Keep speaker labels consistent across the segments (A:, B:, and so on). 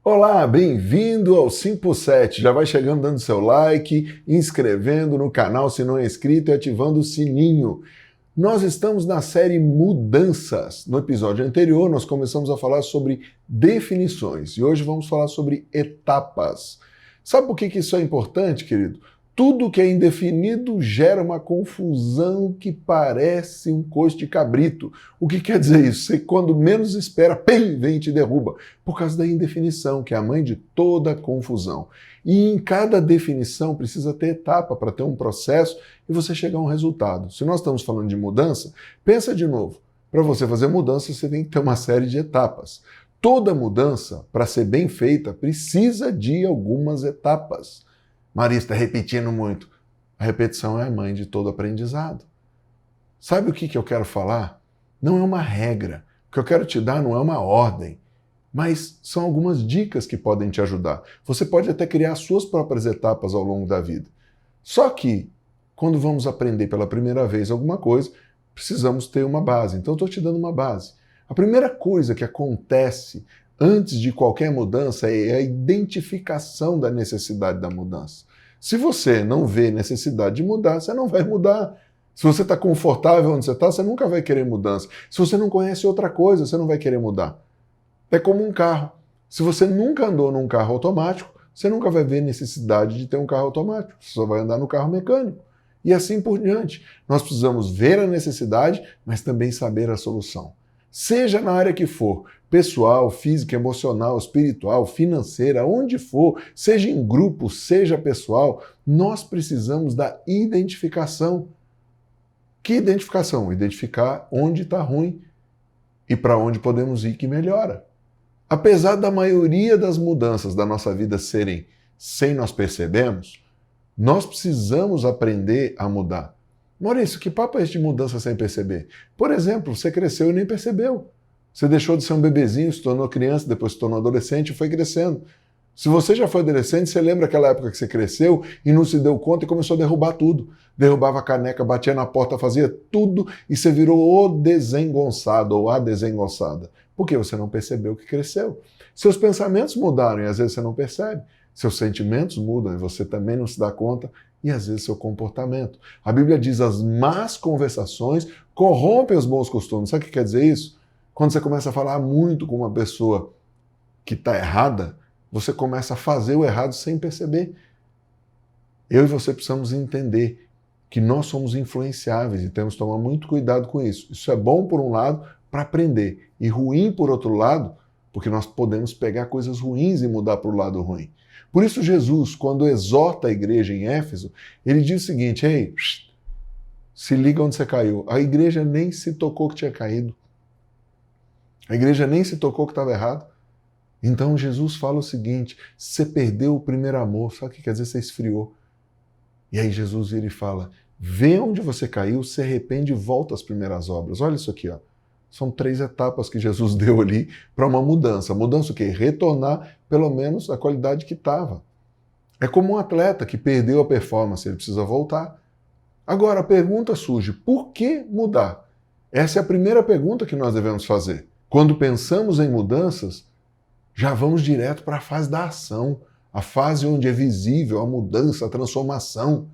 A: Olá, bem-vindo ao 5x7. Já vai chegando dando seu like, inscrevendo no canal se não é inscrito e ativando o sininho. Nós estamos na série Mudanças. No episódio anterior, nós começamos a falar sobre definições e hoje vamos falar sobre etapas. Sabe por que isso é importante, querido? Tudo que é indefinido gera uma confusão que parece um coice de cabrito. O que quer dizer isso? Você, quando menos espera, pem, vem e te derruba. Por causa da indefinição, que é a mãe de toda confusão. E em cada definição precisa ter etapa para ter um processo e você chegar a um resultado. Se nós estamos falando de mudança, pensa de novo. Para você fazer mudança, você tem que ter uma série de etapas. Toda mudança, para ser bem feita, precisa de algumas etapas. Maria está repetindo muito. A repetição é a mãe de todo aprendizado. Sabe o que eu quero falar? Não é uma regra. O que eu quero te dar não é uma ordem, mas são algumas dicas que podem te ajudar. Você pode até criar suas próprias etapas ao longo da vida. Só que, quando vamos aprender pela primeira vez alguma coisa, precisamos ter uma base. Então, eu estou te dando uma base. A primeira coisa que acontece antes de qualquer mudança é a identificação da necessidade da mudança. Se você não vê necessidade de mudar, você não vai mudar. Se você está confortável onde você está, você nunca vai querer mudança. Se você não conhece outra coisa, você não vai querer mudar. É como um carro. Se você nunca andou num carro automático, você nunca vai ver necessidade de ter um carro automático. Você só vai andar no carro mecânico. E assim por diante. Nós precisamos ver a necessidade, mas também saber a solução. Seja na área que for, pessoal, física, emocional, espiritual, financeira, onde for, seja em grupo, seja pessoal, nós precisamos da identificação. Que identificação? Identificar onde está ruim e para onde podemos ir que melhora. Apesar da maioria das mudanças da nossa vida serem sem nós percebermos, nós precisamos aprender a mudar. Maurício, que papo é esse de mudança sem perceber? Por exemplo, você cresceu e nem percebeu. Você deixou de ser um bebezinho, se tornou criança, depois se tornou adolescente e foi crescendo. Se você já foi adolescente, você lembra aquela época que você cresceu e não se deu conta e começou a derrubar tudo. Derrubava a caneca, batia na porta, fazia tudo e você virou o desengonçado ou a desengonçada. Por quê? Você não percebeu que cresceu. Seus pensamentos mudaram e às vezes você não percebe. Seus sentimentos mudam e você também não se dá conta. E às vezes seu comportamento. A Bíblia diz as más conversações corrompem os bons costumes. Sabe o que quer dizer isso? Quando você começa a falar muito com uma pessoa que está errada, você começa a fazer o errado sem perceber. Eu e você precisamos entender que nós somos influenciáveis e temos que tomar muito cuidado com isso. Isso é bom por um lado para aprender e ruim por outro lado, porque nós podemos pegar coisas ruins e mudar para o lado ruim. Por isso Jesus, quando exorta a igreja em Éfeso, ele diz o seguinte: ei, se liga onde você caiu. A igreja nem se tocou que tinha caído. A igreja nem se tocou que estava errado. Então Jesus fala o seguinte: você perdeu o primeiro amor. Sabe o que quer dizer? Você esfriou. E aí Jesus vira e fala: vê onde você caiu, se arrepende e volta às primeiras obras. Olha isso aqui, ó. São 3 etapas que Jesus deu ali para uma mudança. Mudança o quê? Retornar, pelo menos, à qualidade que estava. É como um atleta que perdeu a performance, ele precisa voltar. Agora, a pergunta surge: por que mudar? Essa é a primeira pergunta que nós devemos fazer. Quando pensamos em mudanças, já vamos direto para a fase da ação, a fase onde é visível a mudança, a transformação.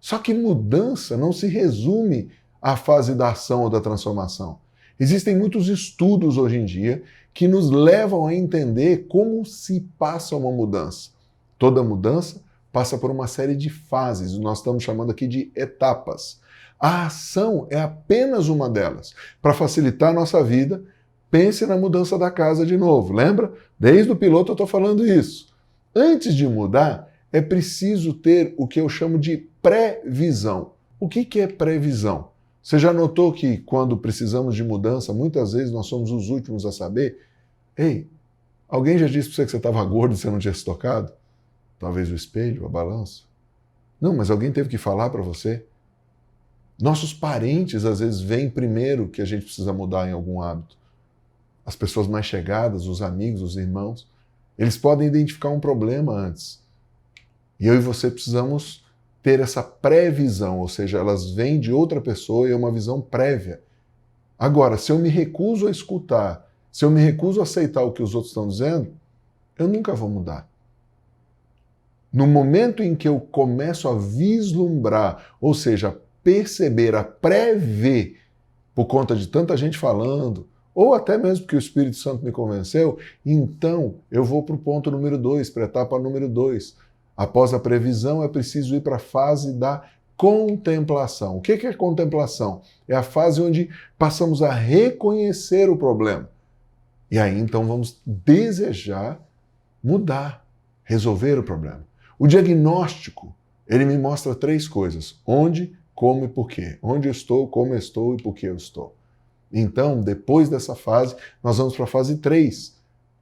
A: Só que mudança não se resume à fase da ação ou da transformação. Existem muitos estudos hoje em dia que nos levam a entender como se passa uma mudança. Toda mudança passa por uma série de fases, nós estamos chamando aqui de etapas. A ação é apenas uma delas. Para facilitar a nossa vida, pense na mudança da casa de novo, lembra? Desde o piloto eu estou falando isso. Antes de mudar, é preciso ter o que eu chamo de previsão. O que é previsão? Você já notou que quando precisamos de mudança, muitas vezes nós somos os últimos a saber? Ei, alguém já disse para você que você estava gordo e você não tinha se tocado? Talvez o espelho, a balança. Não, mas alguém teve que falar para você. Nossos parentes às vezes veem primeiro que a gente precisa mudar em algum hábito. As pessoas mais chegadas, os amigos, os irmãos, eles podem identificar um problema antes. E eu e você precisamos ter essa previsão, ou seja, elas vêm de outra pessoa e é uma visão prévia. Agora, se eu me recuso a escutar, se eu me recuso a aceitar o que os outros estão dizendo, eu nunca vou mudar. No momento em que eu começo a vislumbrar, ou seja, perceber, a prever, por conta de tanta gente falando, ou até mesmo porque o Espírito Santo me convenceu, então eu vou para o ponto número 2, para a etapa número 2. Após a previsão, é preciso ir para a fase da contemplação. O que é contemplação? É a fase onde passamos a reconhecer o problema. E aí, então, vamos desejar mudar, resolver o problema. O diagnóstico, ele me mostra 3 coisas: onde, como e porquê. Onde eu estou, como eu estou e por que eu estou. Então, depois dessa fase, nós vamos para a fase 3.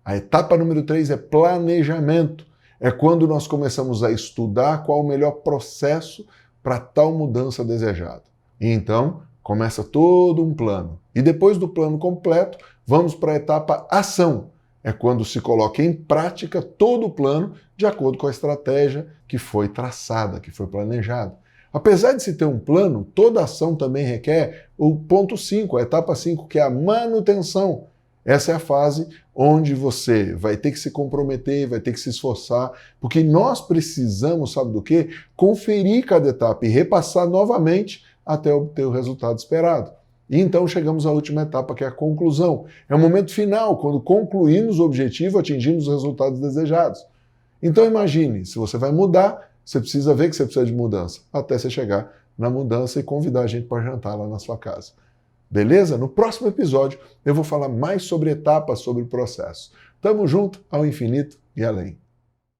A: A etapa número 3 é planejamento. É quando nós começamos a estudar qual o melhor processo para tal mudança desejada. E então, começa todo um plano. E depois do plano completo, vamos para a etapa ação. É quando se coloca em prática todo o plano de acordo com a estratégia que foi traçada, que foi planejada. Apesar de se ter um plano, toda ação também requer o ponto 5, a etapa 5, que é a manutenção. Essa é a fase onde você vai ter que se comprometer, vai ter que se esforçar, porque nós precisamos, sabe do quê? Conferir cada etapa e repassar novamente até obter o resultado esperado. E então chegamos à última etapa, que é a conclusão. É o momento final, quando concluímos o objetivo, atingimos os resultados desejados. Então imagine, se você vai mudar, você precisa ver que você precisa de mudança, até você chegar na mudança e convidar a gente para jantar lá na sua casa. Beleza? No próximo episódio eu vou falar mais sobre etapas, sobre o processo. Tamo junto ao infinito e além.